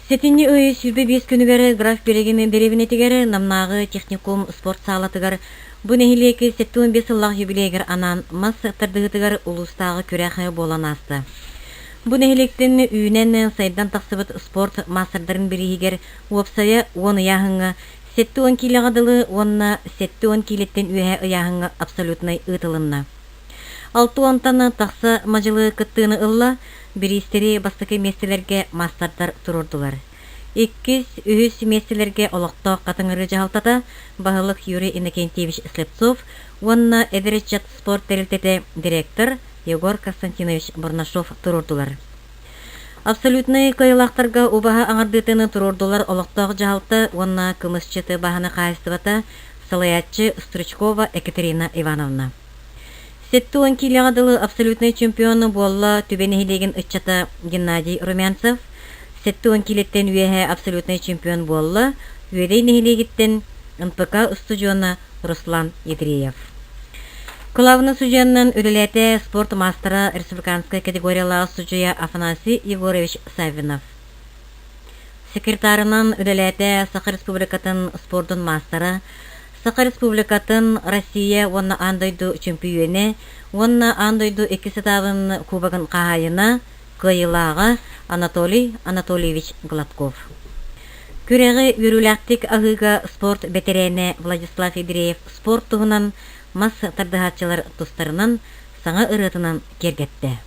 Сетинни ой сүрбе 5 күнүгәрі граф берегеме беребинетигәре намнагы техникум спорт салатыгар бу нехилеки 15 ыллах юбилейгер анан мас тардыгытыгар улустагы күрәхе болан асты. Бу нехилектен үйнен сайдан тақсыбыт спорт массардарын беригер уопсая 10 яһыңа 7-10 килогадылы онна 7-10 килеттен үйе яһыңа абсолютный ытылынна. 6 таны тақсы мажылы кыттыны ылла биристери бастыкы местелерге мастардар турурдулар. 2-3 местелерге олоқто қатыңыры жалтата бағылық Юрий Иннокентьевич Слепцов, онна Эдеречат спорт терилтете директор Егор Константинович Барнашов турурдулар. Абсолютный кайылақтарға убаға аңардытыны турурдулар олоқтоғы жалты, онна кымысчыты бағаны қайыстыбата Салаятчы Стручкова Екатерина Ивановна. 7-10 килогадылы абсолютный чемпионы болла түбенехилеген ытчата Геннадий Румянцев, 7-10 килеттен үйеге абсолютный чемпион болла үйедей нехилегеттен НПК студиона Руслан Едреев. Главный судьяннан үлелете спорт мастера республиканской категориялағы судья Афанасий Егорович Савинов. Секретарынан үлелете Саха республикатын спортын мастера Саха республикатын Россия онна андойду чемпионы, онна андойду 2 сетабын кубагын қағайына кайылағы Анатолий Анатольевич Гладков. Күрәғі үріләқтік ағыға спорт ветерене Владислав Едреев спорт тұғынан мас тардығатчылар тұстарынан саңа ұрытынан кергетті.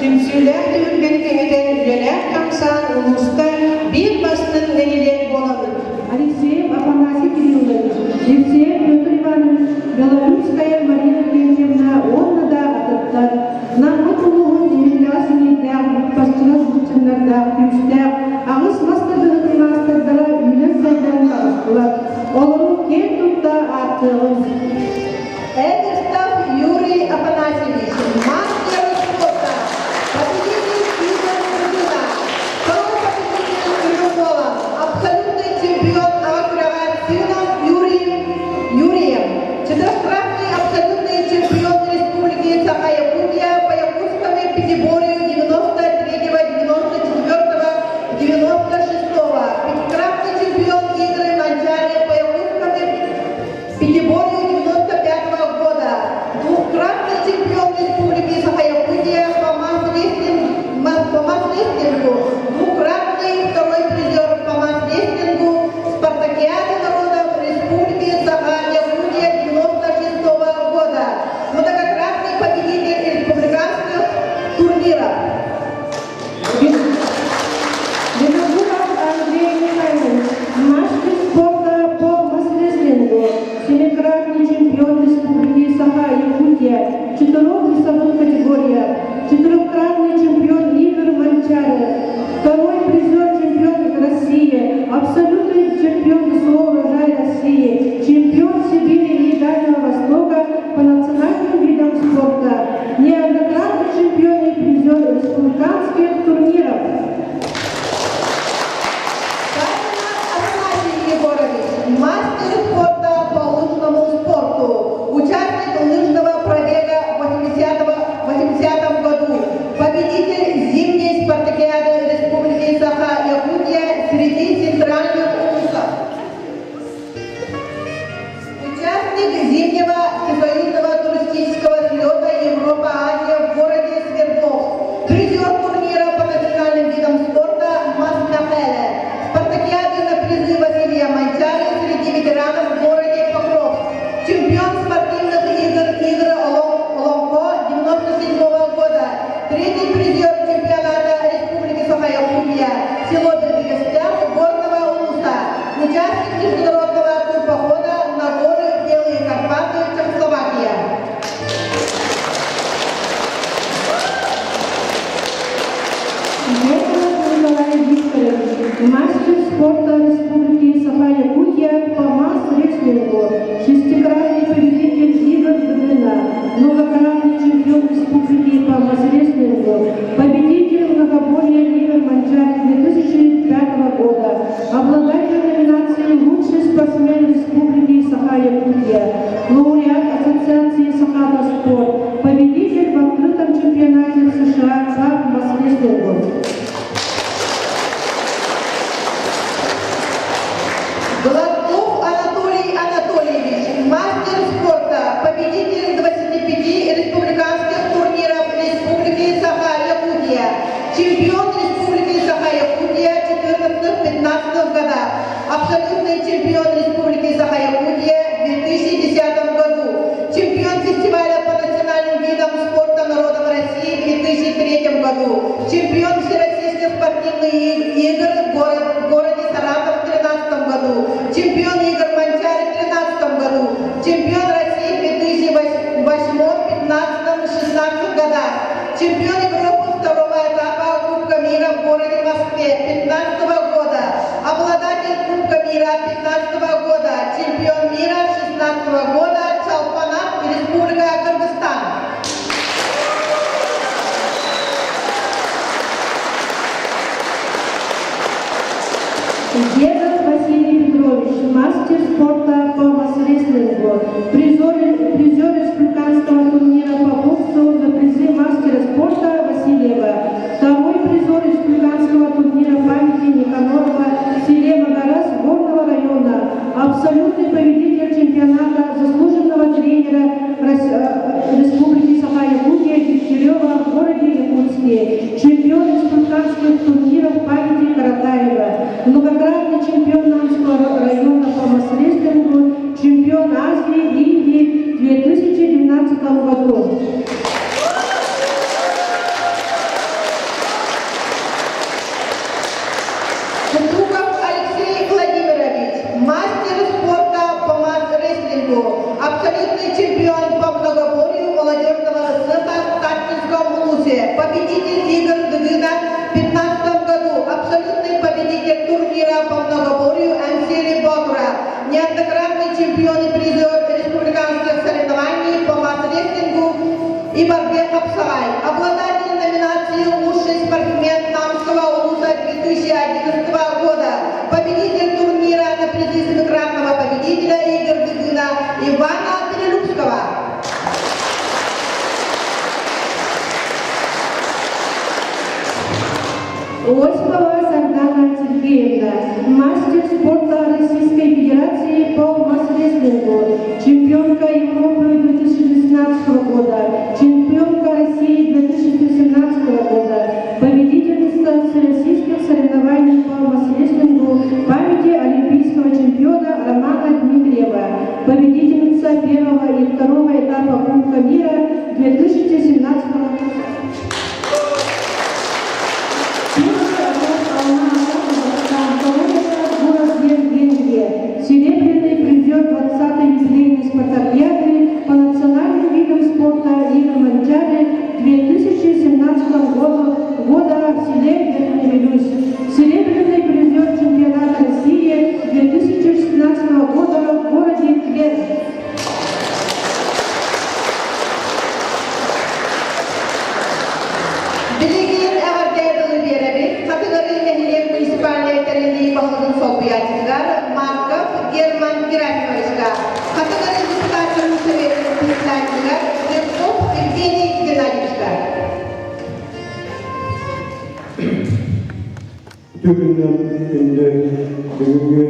Tümsüler de ülgeni temeden üyeler kamsan ulusta bir bastın да күстәк, ағыс мастырдығын астырдыра үлін сайдан тағыстылар. Олару кер тұтта артығыз. Эдерстов Юрий Афанасьевич, мастер спорта, победитель Игорь Кузина, второй победитель Юрий, абсолютный чемпион Авакурова сыном Юрием, четырехкратный абсолютный чемпион Республики Саха-Якутия по якутскому пятиборью 93-го, 94-го, 96-го, пятикратный чемпион игры Манчари по якутскому пятиборью 95-го года, двукратный чемпион Республики Саха-Якутия по масс-рестлингу, двукратный второй призер по масс-рестлингу Спартакиады народов Республики Саха-Якутия 96-го года, многократный победитель республиканских турниров. Виногуров Андрей Михайлович, мастер спорта по масс-рестлингу, семикратный чемпион Республики Саха-Якутия, четырех весовых категориях, четырехкратный чемпион игр Манчари, второй призер чемпион России, абсолютный чемпион СО «Урожай России, чемпион Сибири и Дальнего Востока по национальным видам спорта, неоднократный чемпион и призер республиканских турниров. Афанасий Егорович, мастер спорта по лыжному спорту, участник лыжного пробега в 80-м году, победитель зимней спартакиады Республики Саха-Якутия среди центральных улусов, участник зимнего всесоюзного туристического слета Европа-Азия в городе Свердловск, призер турнира по национальным видам спорта Масс-Нахеле, спартакиады на призы Василия Манчари среди ветеранов в городе Покровск, чемпион спортивных игр Оломко 97-го года, третий призер чемпионата Республики Саха-Якутия, село Бердыгестян, горного улуса, участник международного турпохода на горы Белые Карпаты, Чехословакия. Верхов Николай Викторович, мастер спорта Республики Саха-Якутия по масс-рестлингу, шестикратный победитель игр ГДН, многократный чемпион Республики по масс-рестлингу, победитель многоборья игр Манчари 2005 года, обладатель номинации «Лучший спортсмен Республики Саха-Якутия», лауреат Ассоциации Саха-Спорт, победитель в открытом чемпионате США по масс-рестлингу. Гладков Анатолий Анатольевич, мастер спорта, победитель 25 республиканских турниров Республики Саха-Якутия, чемпион Республики Саха-Якутия 14-15 годах, абсолютный чемпион Республики Саха-Якутия в 2010 году, чемпион фестиваля по национальным видам спорта народов России в 2003 году, чемпион всероссийских спортивных игр в городе Саратов в 2013 году, чемпион игр Манчари в 2013 году, чемпион России в 2008, 2015-2016 годах, чемпион Европы второго этапа Кубка мира в городе Москве 2015 года, обладатель Кубка мира 2015 года, чемпион мира 2016 года, Чалпанат, Республика Кыргызстан. Дедов Василий Петрович, мастер спорта по масс-рестлингу, призер республиканского турнира по боксу на призы мастера спорта Васильева, второй призер республиканского турнира памяти Никанорова в селе Магарас горного района, абсолютный победитель чемпионата, заслуженного тренера Республики Саха-Якутия Дегтярева в городе Якутске, чемпион республиканских турниров памяти Каратаева, многократный чемпион Намского района по масс-рестлингу, чемпион Азии, Индии Капсагай, обладатель номинации «Лучший спортсмен Намского УЗа 2011 года», победитель турнира на призы семикратного победителя игр Дыгына Ивана Трелюбского. 8-го Сардана Сергеевна, мастер спорта Российской Федерации по масс-рестлингу, чемпионка Европы 2016 года, чемпионка России 2017 года, победительница всероссийских соревнований по масс-рестлингу памяти олимпийского чемпиона Романа Дмитриева, победительница первого и второго этапа Кубка мира 2017 года. Серебряный призер 20-й юбилейной спартакиады по национальным видам спорта Игорь Манчари 2017 года в селе Верхневилюсь. Серебряный призер чемпионата России 2016 года в городе Тверь. Билигин Авардайдылы беребит, категория нехилек муниципальный терении бахылын сопиятингар Марков Герман Герафимовичка, категория депутатының советінің председателіга Левков Евгений Геннадьевичка. Бүгінгі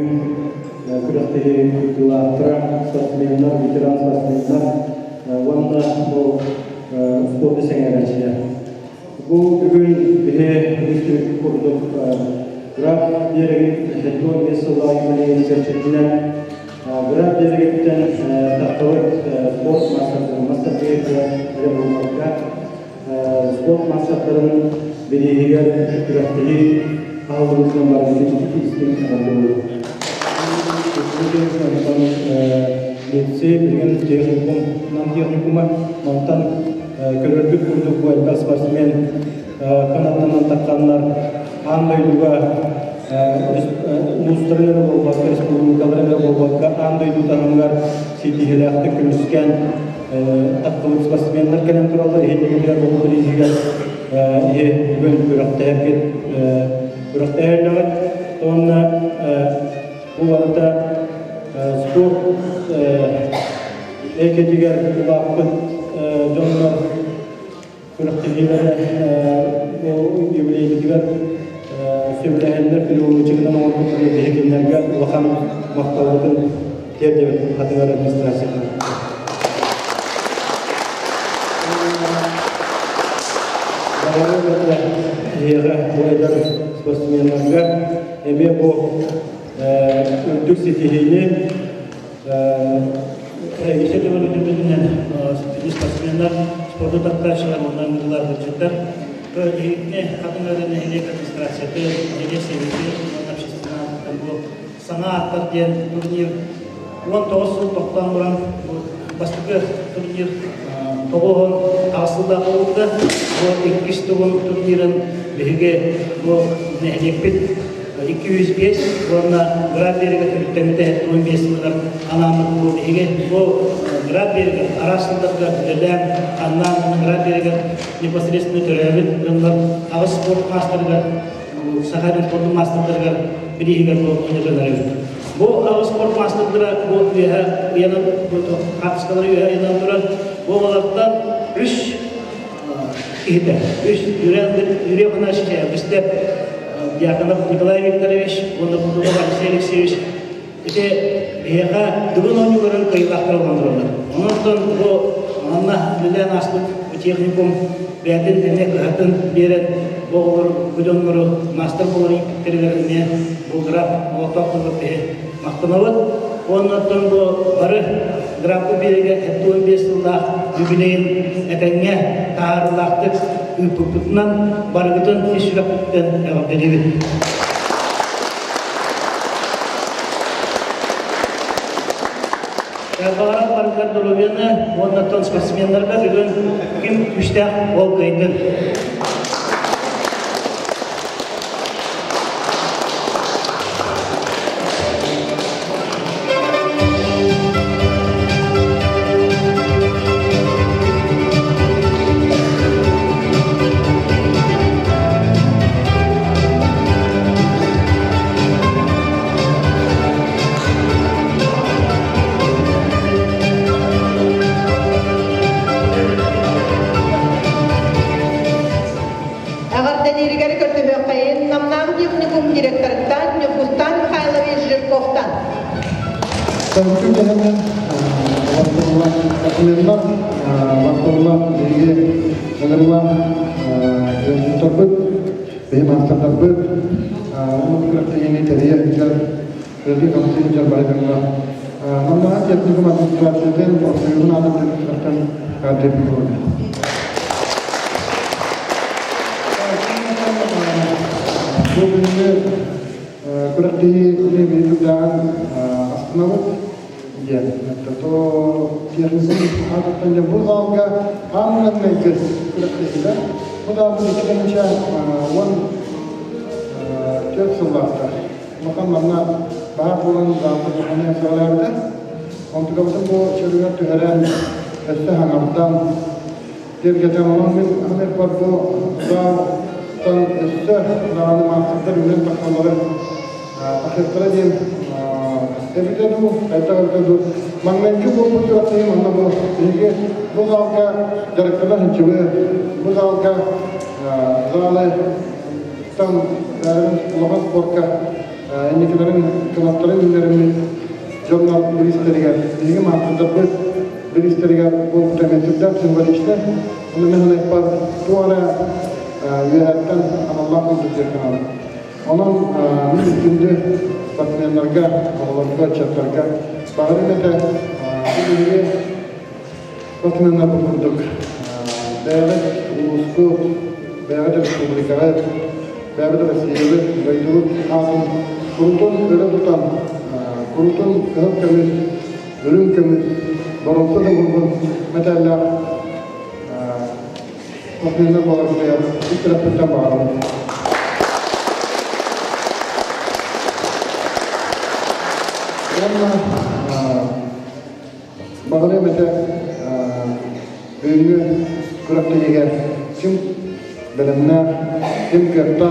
күрәктегі культуралар, спортсмендар, ветеран спортсмендар, онда бұл спорт сеңгәрәчілер. Бұл бүгін үстірік құрдық граф дерегін хәттуан бесілға емелейін сәрчетінен граф дерегіттен тақтылық спорт мастер болмаққа спорт мақсаттарын бедегігер күрәктегі алдымыздан барғызын істен қадырылы. Медсе білген техникумы мантан көрілдік күрдік бойынға спортсмен қанаттанан таққанлар андайдуға ұлыстырыныр болбаққа, республикаларына болбаққа андайду тағымлар сетігіләқті күріскен таққылық спортсменлер кәлем туралы ендегілер болуды резигер бүгін күріқті әрліғі. Онына бұл арада спорт әкетігер ұлақпыт Jonlar kuraktilgileri юбилейдигер сөйләһәлләр километрдан орынлы дегеннәргә вахан мактаулыгын тердеп хатыгар администрацияга. Балаларга яга буйдар спортсменнарга эме бу үздүк сетигене Ешеде бөлігінен спортсмендар спорты тақташылар, ондан ғылар бюджеттер. Қатынғадың әлек администрацияты, әлек севеті, общественна, саңа аттар ден турнир. 19 жыл тоқтан бұрын бастығы турнир тоғығын асылда болды. 2 турнирін бігі әлек бет 205, орна граферігі түріктемді 15 жылдар анамық бұл еге. Бұл граферігі арасындығы үләм, аннан граферігі непосредственно түрәбіт, ағыз спорт мастырға, Сахарин спорт мастырға бірегер бұл өнерлерді. Бұл ағыз спорт мастырға бұл қатысқалар үйәйінен тұрар, бұл олардан 3 үйрек ғана Дьяконов Николай Викторович, Лондонов Алексей Алексеевич, это еха двуновый город кайлахтар ландровна. Ондан бу анна билен астык техникум бәден дене хатын берет болор гудонгору мастер болор тергерне булграп отоқлы бе мақтанават. Ондан бу бары графы береге 15 жылда юбилейн этеңе таарылақты үпүпүтнан баргытын ишрапыттен эвапедебит. Бағарат баргар доловені оннаттан спортсменларға бүгін кім күштәк ол қайдын. Tanrı cehennem Allah'ın takımlarından Allah'ın bilgi sanırlar yönetim tarafı benim hasta tarafı umut kırıkta yeni teriye güzel vergi kamusu güzel baydırlar. Namına yetki kumatı kırıktadan ortayının adımları kırıktan kadri bir oldu. Bu bölümde kırıkta yeni bir tutan aslında ya, tentu tiada ada bu zalga hamlan merkez kira bu da bu ikinci wan Türksullarda makamlarına bahar olan zamanda hani söylerdi. Untuk bu çürüyen tüheren esse hanımdan bir gece olan bir Amerika bu zaten esse zamanı maksatlar ürün takmaları akhirnya dia evde du evde du manmenju bu tuatı manna bu çünkü bu dalga gerekler hiçbir bu dalga zalay tam yarın lokas porka indikelerin kanatların ünlerini jurnal biristeriga diye mahkemede bu biristeriga bu temettüden simbolikte onu mehmet par bu ara yönetten Allah'ın düzgünü onun mümkünde partnerlerge, aralarında çatlarga bağırmada bu partnerler kurduk. Devlet, uluslu, devlet respublikalar, devlet Rusyalı, Beyrut, Hazım, kurulun böyle tutan, kurulun kılık ürün kömür, borunsa da kurulun metaller partnerler bağırmaya bir tarafından bağırmaya. Bagale mete büyüğü kurakta yeger kim belenler kim kerta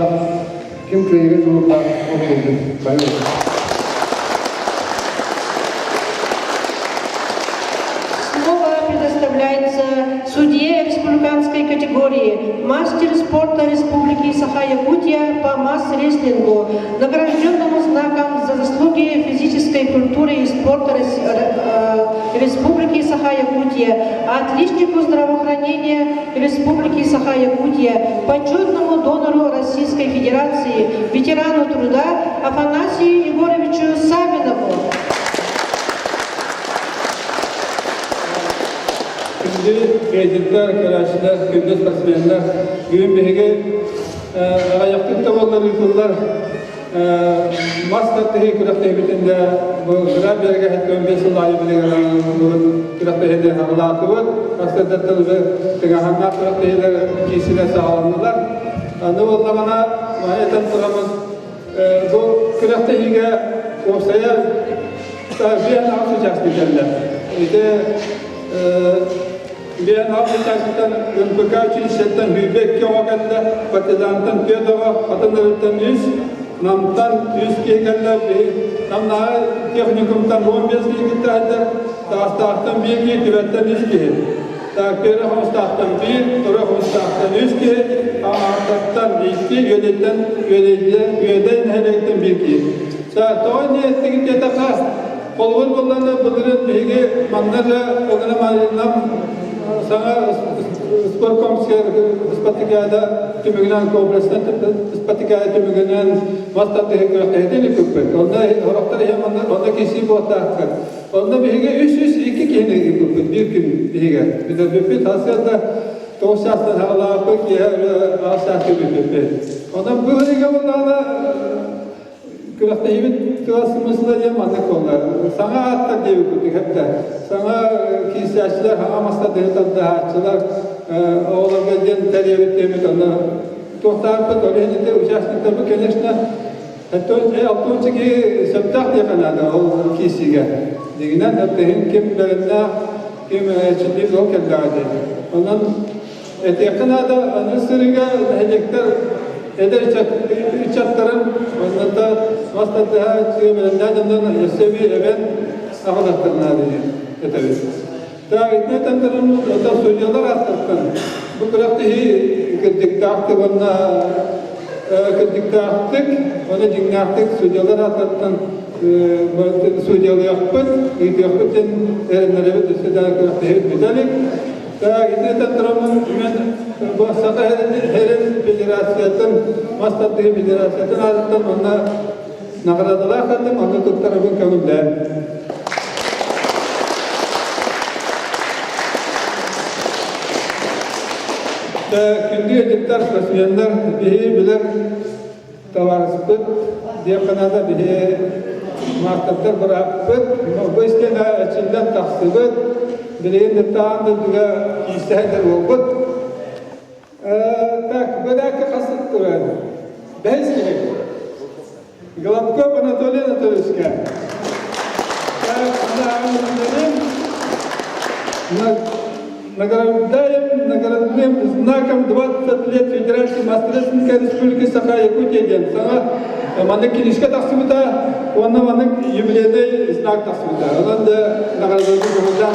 kim köyge zulukta oturdu bayılır. Слово предоставляется судье республиканской категории, мастер спорта Республики Саха-Якутия по масс-рестлингу, награжденному знаком за заслуги физической культуры и спорта Республики Саха-Якутия, отличнику здравоохранения Республики Саха-Якутия, почетному донору Российской Федерации, ветерану труда Афанасию Егоровичу Савинову. Şimdi beylikler, karaşlar, gündüz basmayanlar, gün bihege ayaklık tavalları yıkıllar. Maskatlığı küraktayı bütünde bu gırar berge hakkı 15 yıl ayı bile küraktayı da havalatı var. Maskatlığı tıgahanlar küraktayı da ikisine sağlanırlar. Ne oldu bana mahiyeten turamız bu küraktayı da ortaya bir an alçacaksın derler. Bir an alçacaksın ülkeka için işletten hübek kavakanda patilantan köydava atınlarından yüz namtan yüz keykenler namna teknikumdan 15 gitti halde dağıstağıttan bir gitti vetten yüz gitti. Dağıkları havustağıttan bir, sonra havustağıttan yüz gitti, ağırtaktan iki, yöden helekten bir gitti. Doğru niyetli gitti yatağa. Kolgun kullanı bugün bilgi mandarca ogana malinam sana spor komisyonu ispatikada tümügünen kompleksten ispatikada tümügünen mastat tehlikeli kupet. Onda horaktar onda kişi bu atakar. Onda bilgi 302 kişi kupet bir gün bilgi. Bir de kupet hasilde toşastan hala pek ya aşağı kupet. Onda bu bilgi bunlarla Kırıkta evet klasımızda yamanlık onlar. Sana hatta diye okuduk hep de. Sana kişiyaçlar, hamasda devletten dağıtçılar, oğlan geldiğin teriyevit demek ona. Tohtar pek öyle de uçaklıkta bu keneşne. Hatta altı ki septak yakaladı o kişiye. Diginen hep kim berenler, kim çillik o kelladi. Ondan yakına da anısırıga hecekler eder içatların ondan maslahatı çiğnemelerinden yesevi evet ahlatlarına diye tabii. Tabii ne tanrım da soruyorlar aslında. Bu kadar diktatlık ona diktatlık ona diktatlık soruyorlar aslında. судьялы yapıp, yapıpten erenlere üstüden kırıklayıp bidelik. İdretten durumun bu Saka Heren Federasyatın, Mastatlı Federasyatın adından ona nagaradılar kaldım, onu tuttarabın kavimler. Kündü edipler, sasiyenler bihi bilir tavarıspıt, diye kanada bihi Mastatlar bırakıp, bu istene açından taksıbıt, bileğin de tağında duga kişiler olgut. Tak, bedaka kasıt duran. Behiz gerek. Gladkov Anatoly Anatolievska. Так, да, наградным знаком 20 лет Федерации Мастерской Республики Саха-Якутия. Саңа маны килишке тақсымыта, оны маны юбилейный знак тақсымыта. Онан да наградный болжан.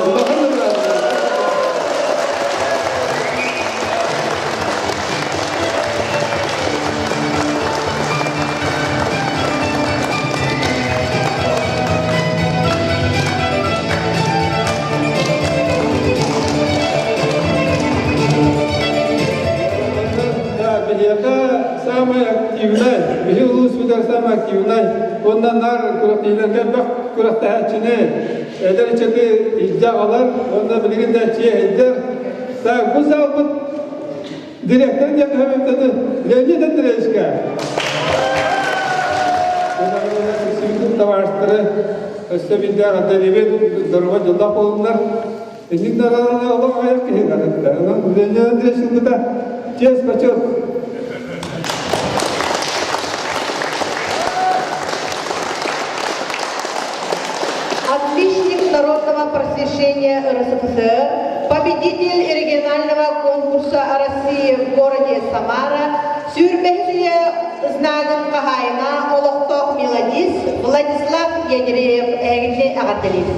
Самая активная, бихил судар самая активная. Ondan nar kuraktilerken bak kuraktahatçını ederçeti iddialar, onda bilgin de çiğ eder. Ta bu zalbıt direkten yakın dedi. Leğeniden direşke. Onların sivil tavaşları östebinler adelimin duruma yıldak olunlar. Enin nararına olan ayak kehirler. Onun leğeniden direşke bu da çiğ kaçır. Отличник народного просвещения РСФСР, победитель регионального конкурса России в городе Самара, сюрбехле знаком Кахайна, Олохтох Меладис, Владислав Ядреев, Эгли Агателев.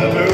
Öpürdüğün yurgar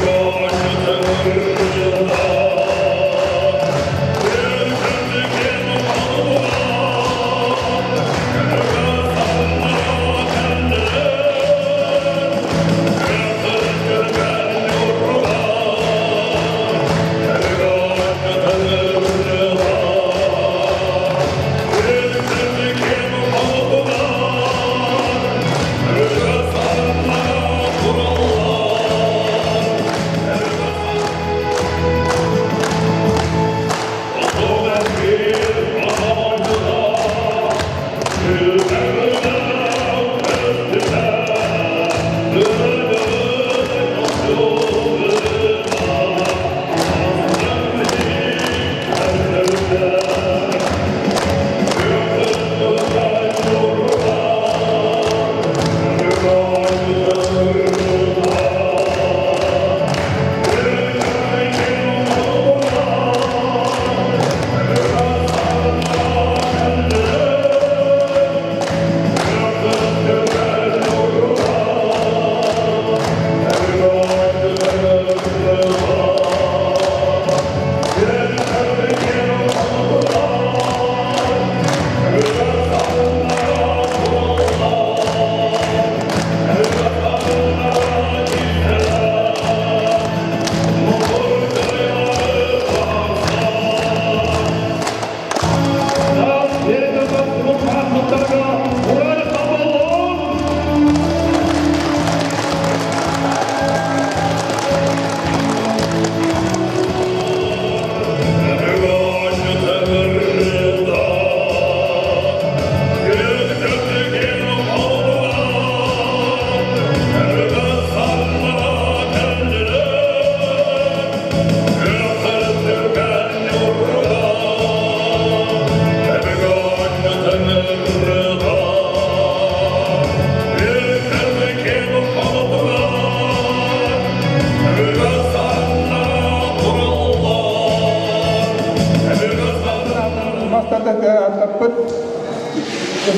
Таппыт,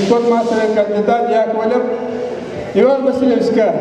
спорт мастера кандидат Яковлев Иван Васильевичка.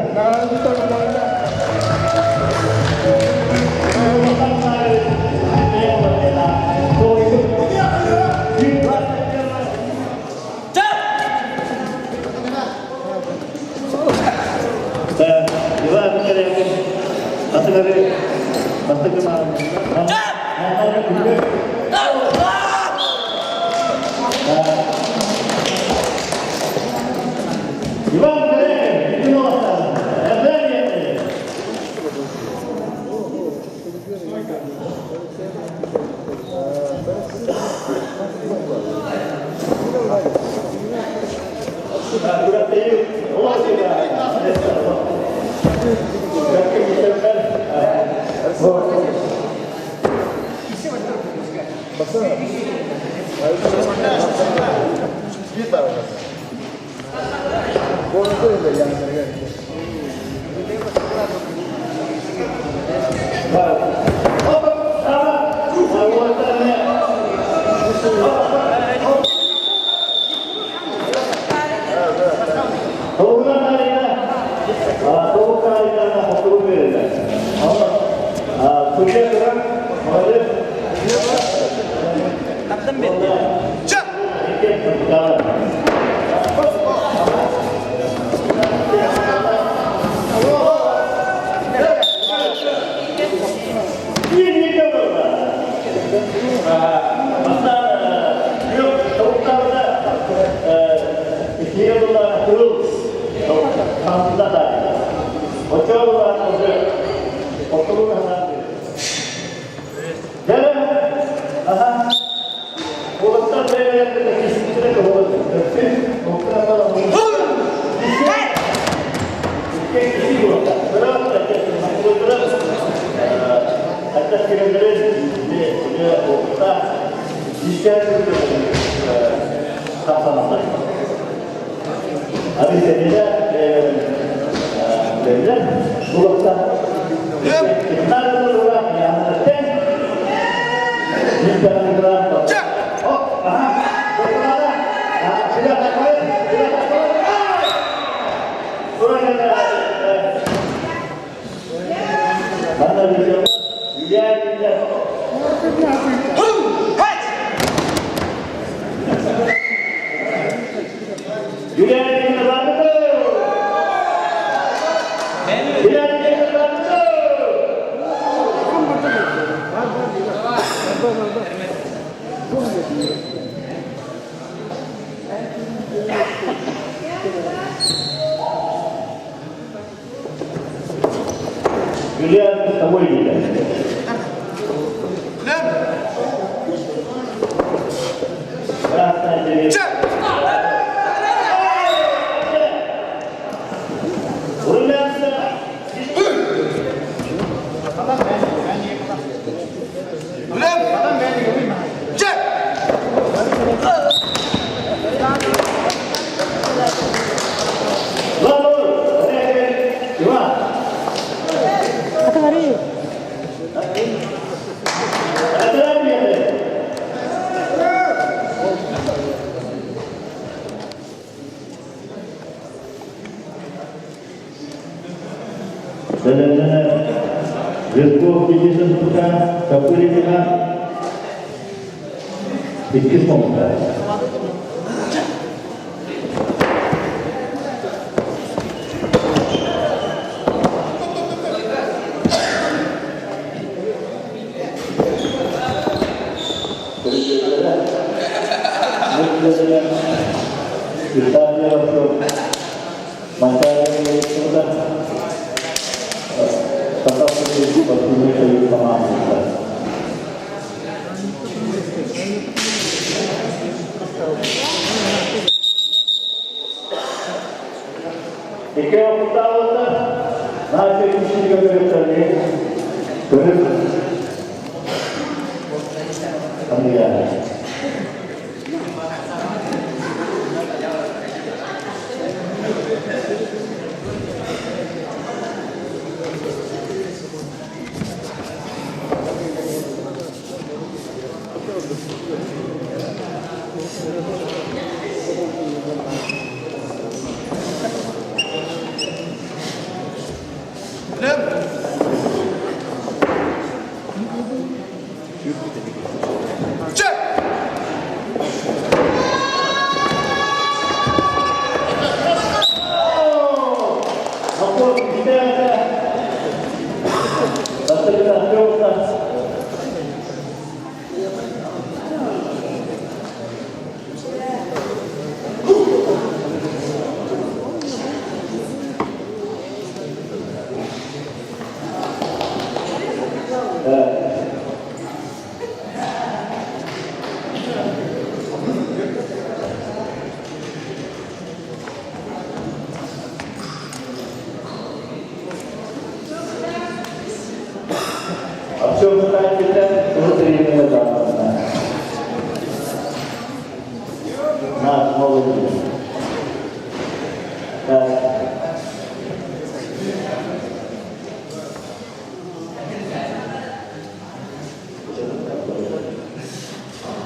наш молодежь.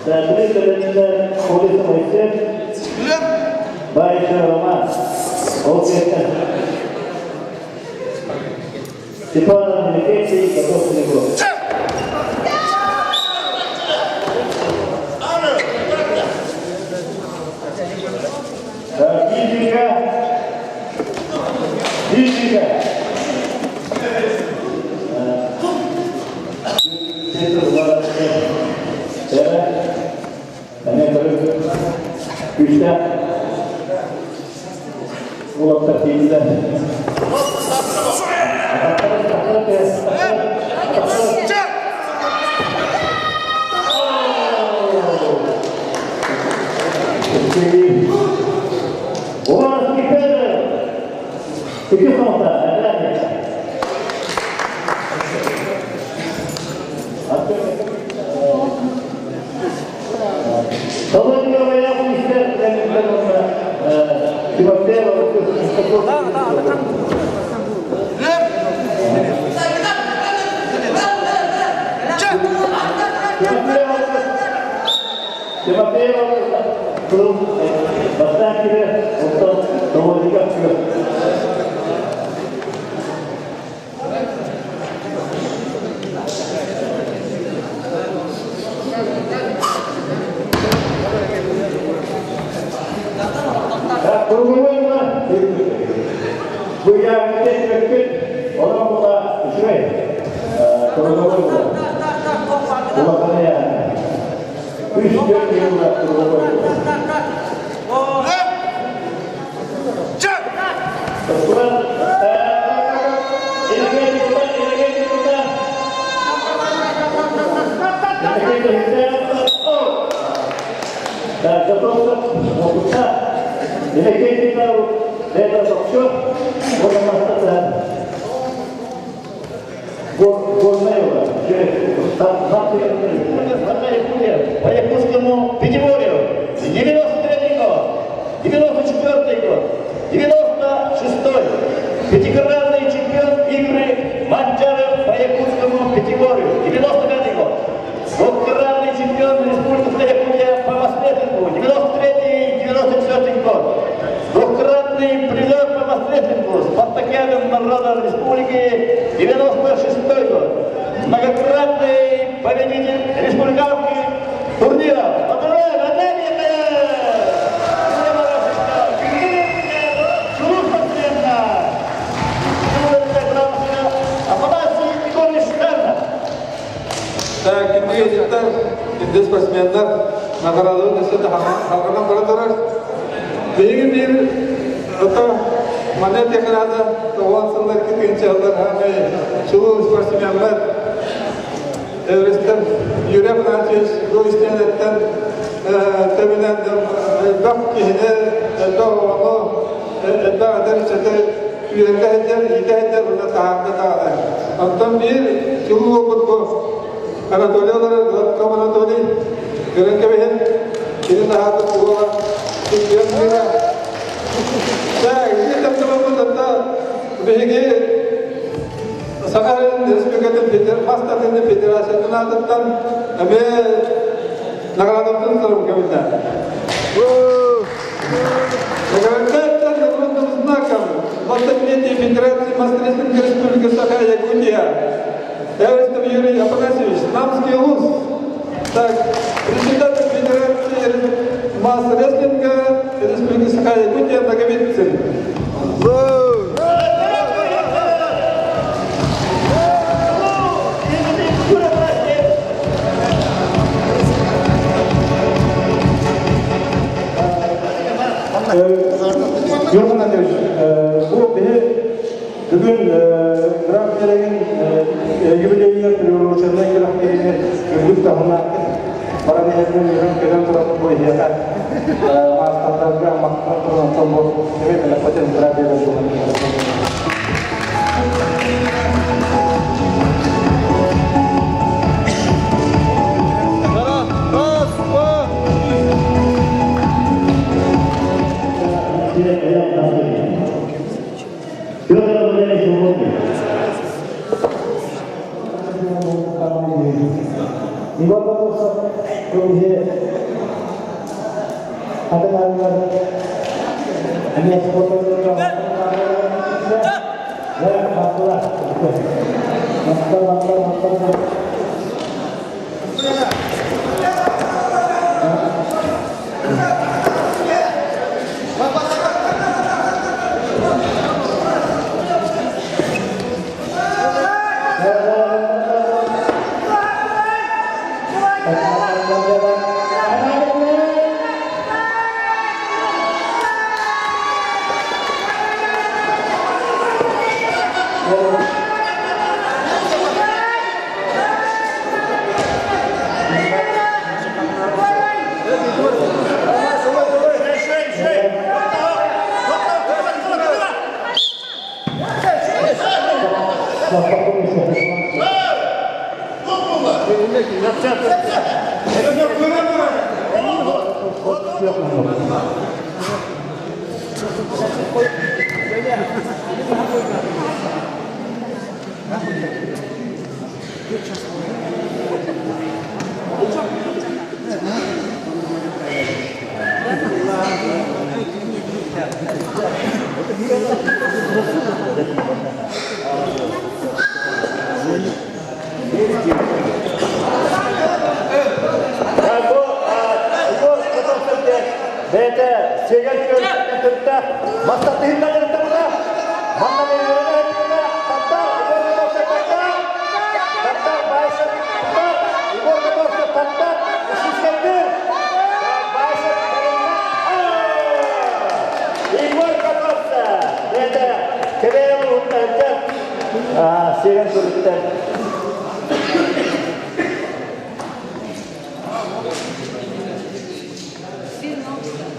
Тәжірибелерінде Қолысы Майсеп, Байшы Роман, Олкетті, Степанов Меликетти, Готов Снегов. Физика. Üçte Ulak'ta teyzeler. Ulan Skipper! 2 nokta. Колония моя министерство Тимофеева. Тимофеева, клуб Бастакире, Колония. Bu yargıda etmek olan bu da kurulmalı bu. Bu da yani. 3-4 yılda kurulmalı bu. Kur'an, elegante burada. Elegante Detta också våra master Горнева, по Якутскому Пятигорью, 93 год, 94 год, 96-й, пятикратный чемпион игры Манчаров по Якутскому Пятигорью, 95 год, двухкратный чемпион Республики Якутия по Масслетингу, 93-94 год, двухкратный призер по Масслетингу, спартакиадом народа Республики, 96 год. Многократный победитель республиканских турниров. Поздравляем, Так, инде спортсмендар наградын несете халкынан баратырар. Бейгин бир ото монет экранада тоғансындар кеткенче алар хаме чулуу спортсмендар Эврестен Юрий Афанасьевич Гоистенеттен төбінен бақ кейіне доғылы әдір чәті үйренгі әдер бұнда тағамда тағады. Антон бір чулуу опыт бұл. Анатолий олары, Гладком Анатолий, үйренгі бейін, кейін тағады бұғыла, чемпион бейін. Сахарин Республикатын Фастатын Федерацияның атыттан әме наградатын сұрым көмілді. Наградаттан наградымыз знаком Мастер-Летия Федерации Мастерской Республики Саха-Якутия. Эврестов Юрий Афанасьевич, Намский УЗ. Так, председатель Федерации Масс-Рестлинга Республики Саха-Якутия Наговицын. Yorgun Ateş, bu bugün Graf Tere'nin jubileyler prioritelerine geldiğini gördük de ona para nehirinin yürüm kelen tarafı bu ihtiyaçlar masterlarga maksimum tombol demek pendapatan berada di dalam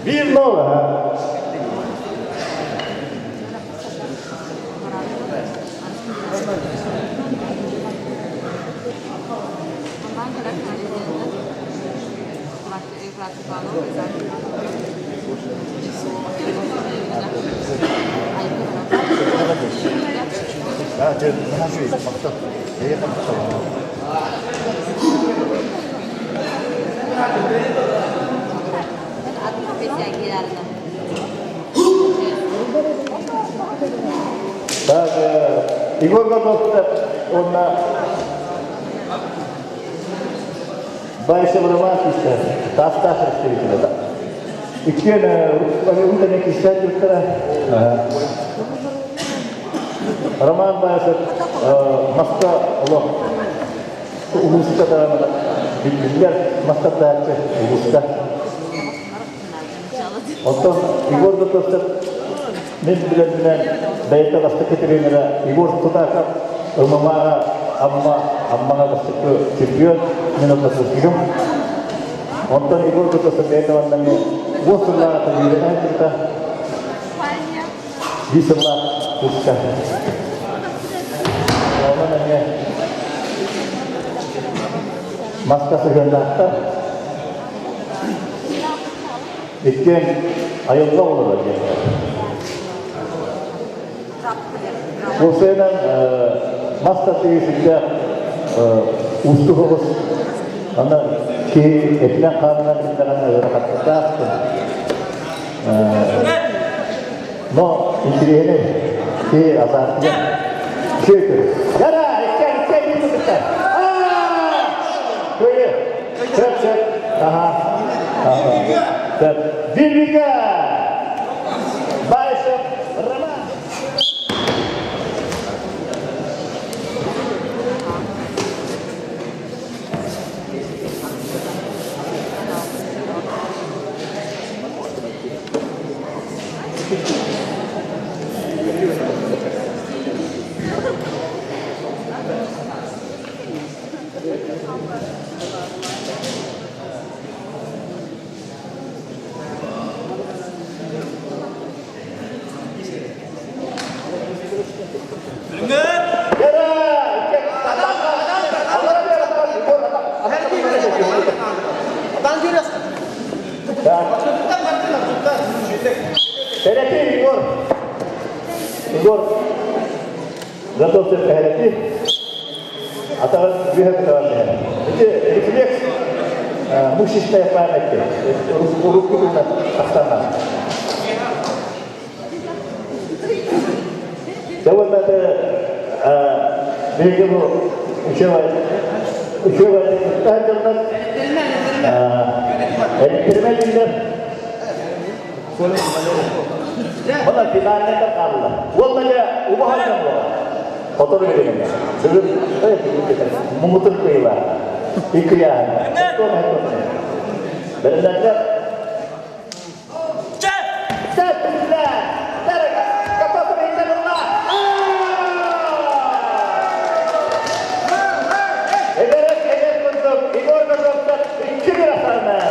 Bir nol ha. Так, Игорь Годовцев, он на Байшев Романтича, Тасташ представителя, да. И он некий сядет, Роман Байшев, Москва, Лох, Улуска, да, Билер, Москва, да, Улуска. Оттон Игорь Годовцев, мен bilen beyte bastık getirene Igor tutaka amma bastık çekiyor men bastıkım ondan Igor tutasa beyte vandan bu sulla tabiine çıktı bismillah kuska ona ne maskası gönderdi etken ayolga olur diye. Bu sene master teyzinde ustuğumuz ana ki etlen kanunlar bizlerine göre katkıda no indireyene ki azartıya şey diyor. Yara etken bir tutar. Böyle çöp aha Vilviga Bayşem Raman Igor готов к хайрати, а то бегать товарищи. Это рефлекс. bu şişte yapar etti. Uruk gibi aktarlar. Devlet belki bu üçe var tutarlar. Elektrikler bana finalde kaldılar. Vallahi ubahanım bu. Fotoğraf verelim. Sözüm evet mumutur kıyılar. İkıyan. Berenler. Setler. Kapatın inşallah. Eder kunduk. İgor kunduklar. İki bir asarlar.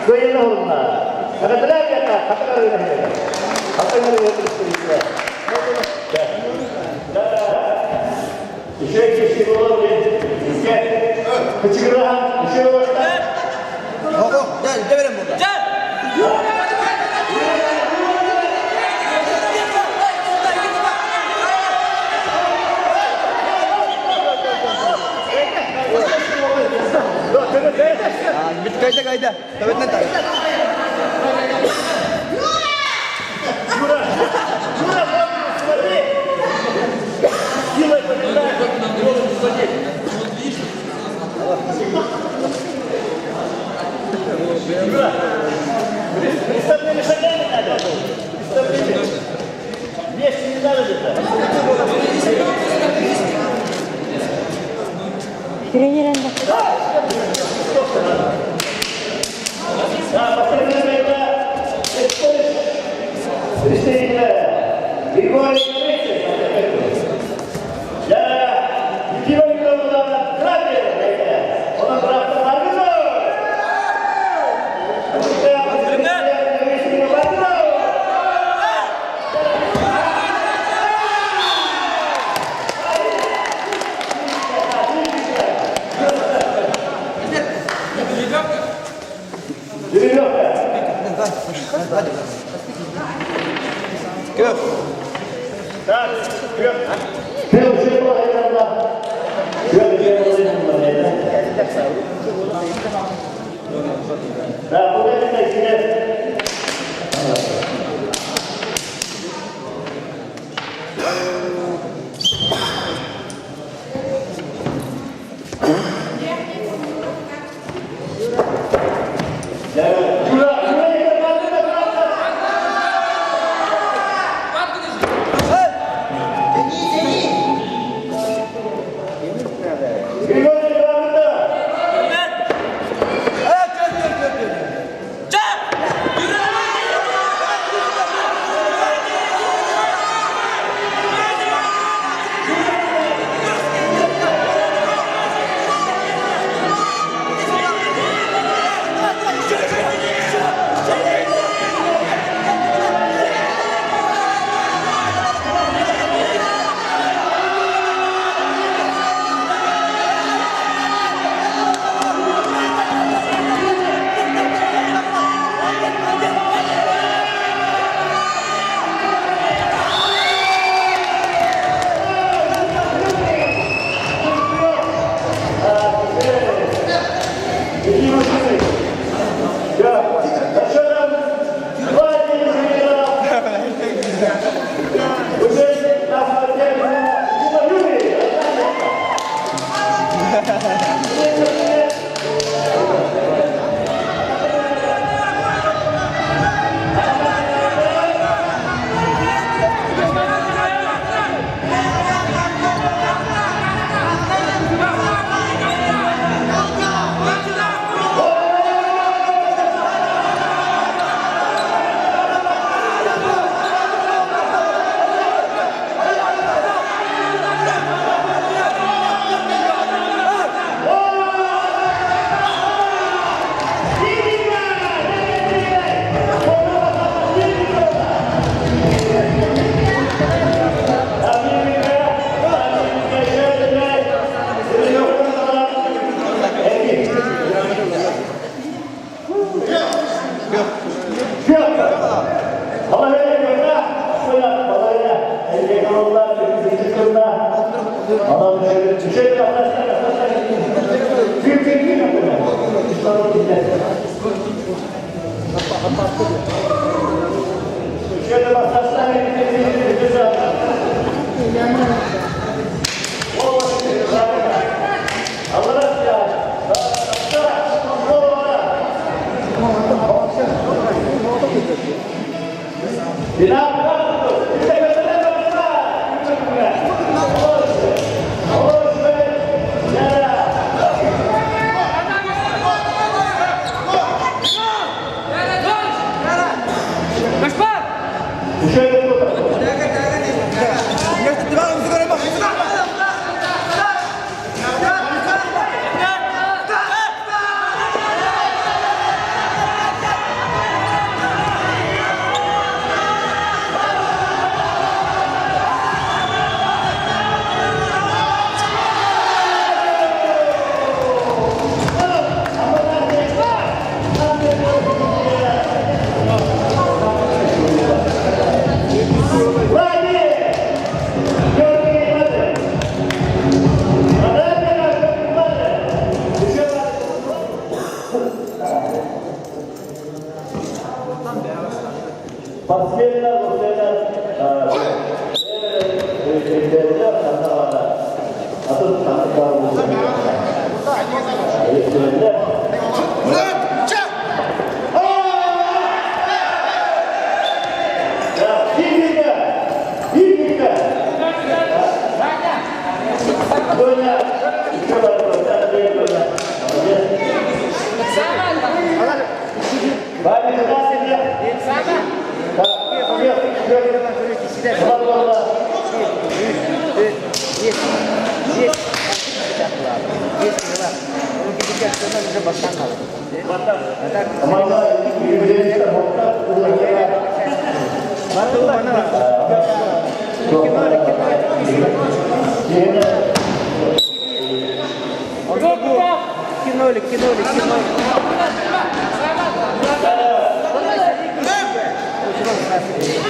Kıyılı olunlar. Kadınlar yakar. Kapılar öyle. Kapılar öyle. İşe geçti olur diye. Gel. Kıçıkıran. İşe olur da. Gel, deverim burada. Gel. Bit kayda kayda. Tabii ne tabii. Тренерinde. Gör. Adam şöyle arkadaşlar. Büyük bir gün yapıyor. Şöyle masasına Terima kasih.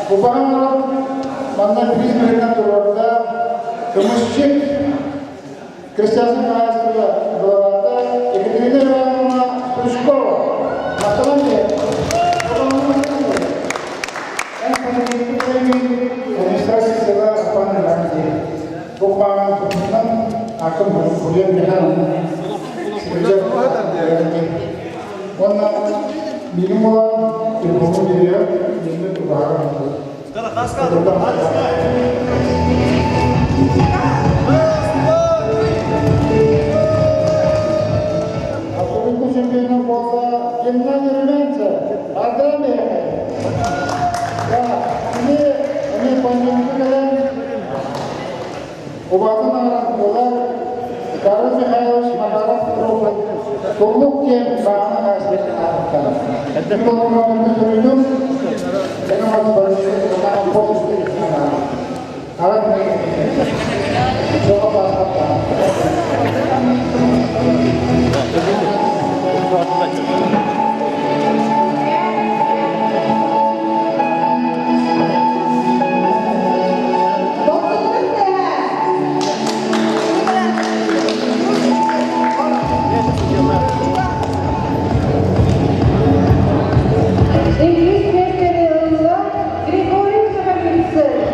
Bu bağımlar bana kriz verilen durumda Kımışçık Hristiyan Üniversitesi'nde buralarda Ekaterinler Ivановна Стручкова. Bakalım diye. En sonunda administrasyon yapan öğrenci. Bu bağımın toplumdan akım buraya gelen Ondan bilim olan bir konu geliyor. Bizim de var. Aslında şempiyonu bolsa yeniden yürümense adamı. Ya ini pandemi kadar obatın aradılar. Karol Mikhailovich Makarov Prof. Tolluk diye bağına karşılık anlattı. Bu konuda duydum. Benim adım Barış'ın ondan postu ismini aratmayın. Çok fazla. İngiliz Federasyonu'nda Grigor'un sakatlısı.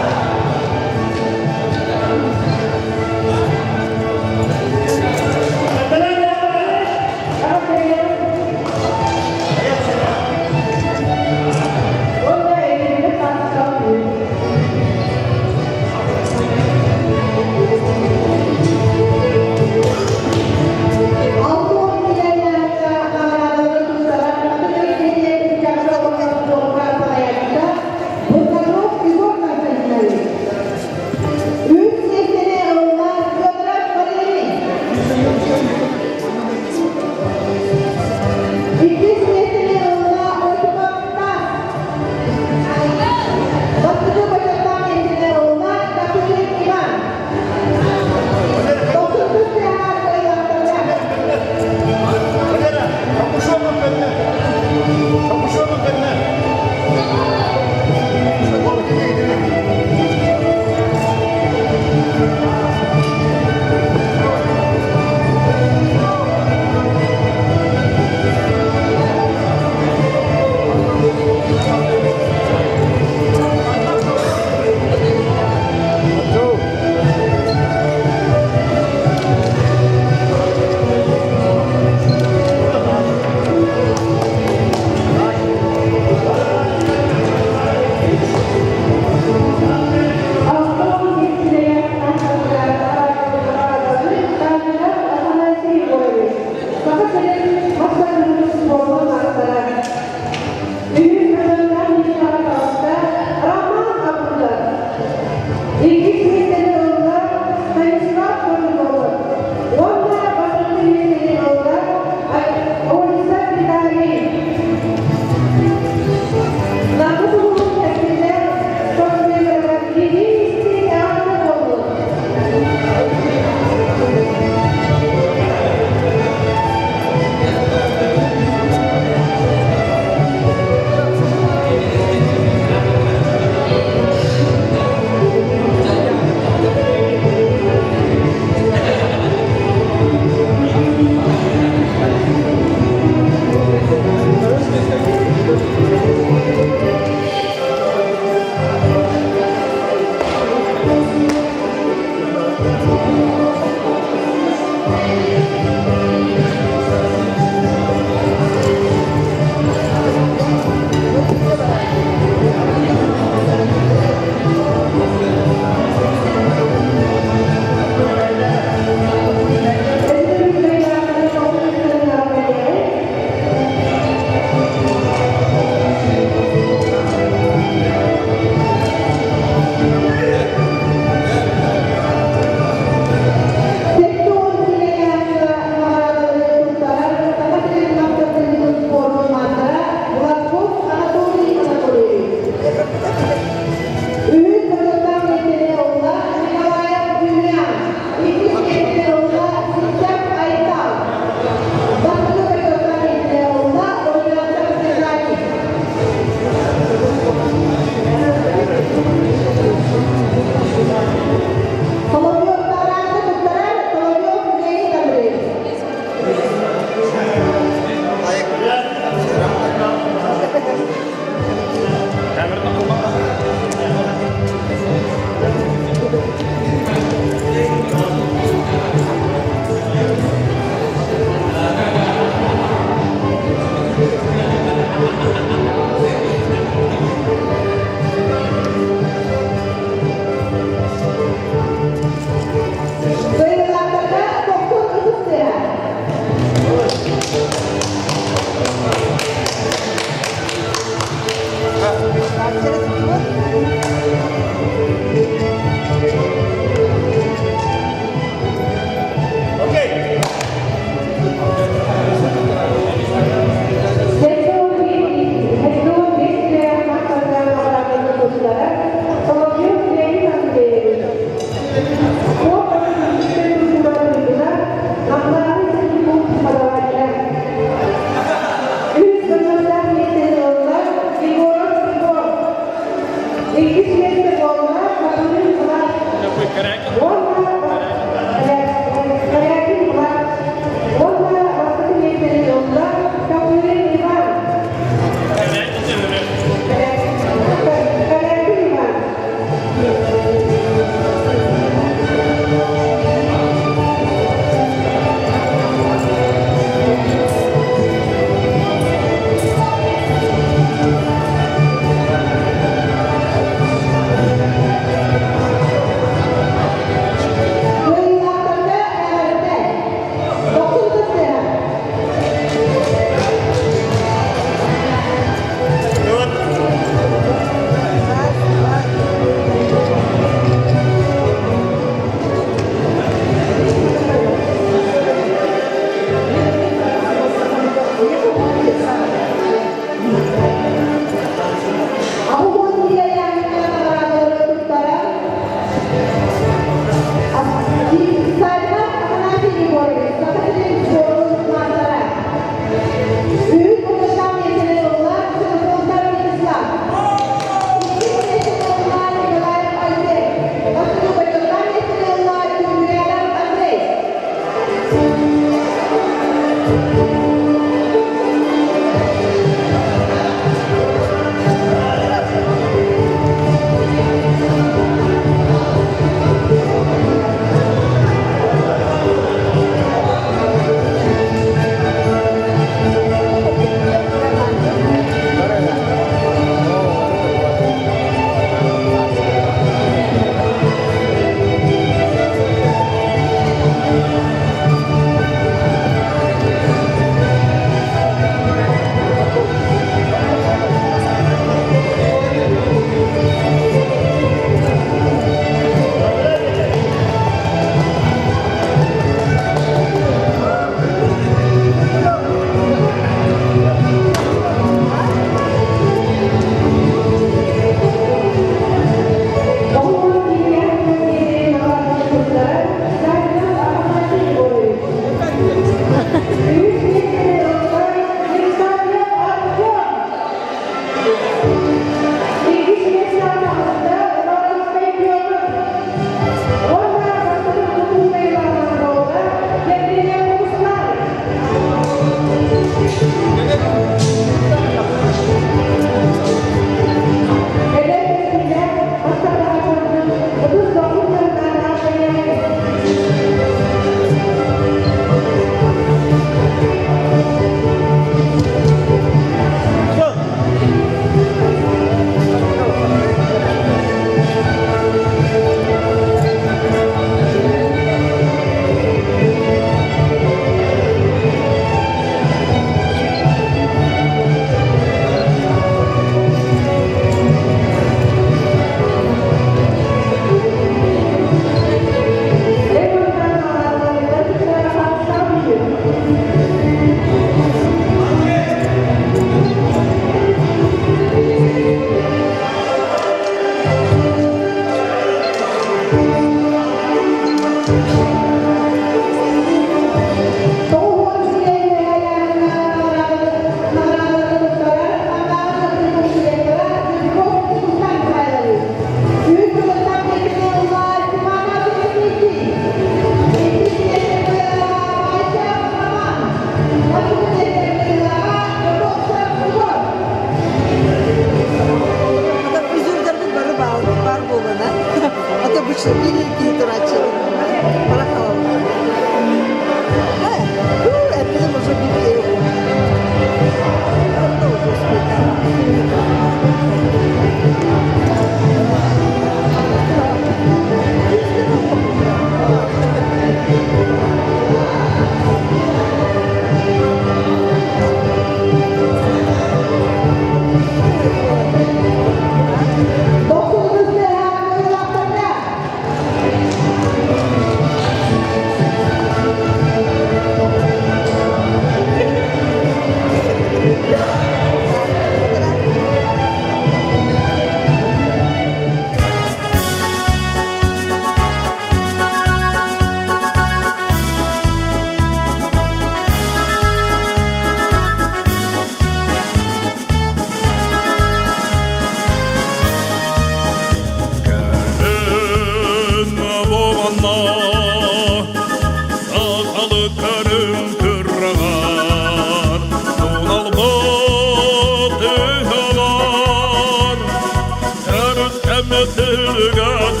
tılgatgar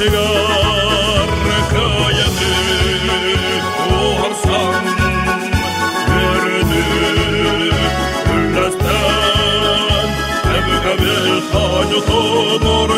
kayını oharsan görünür Güllestan Ebgabel kanı konur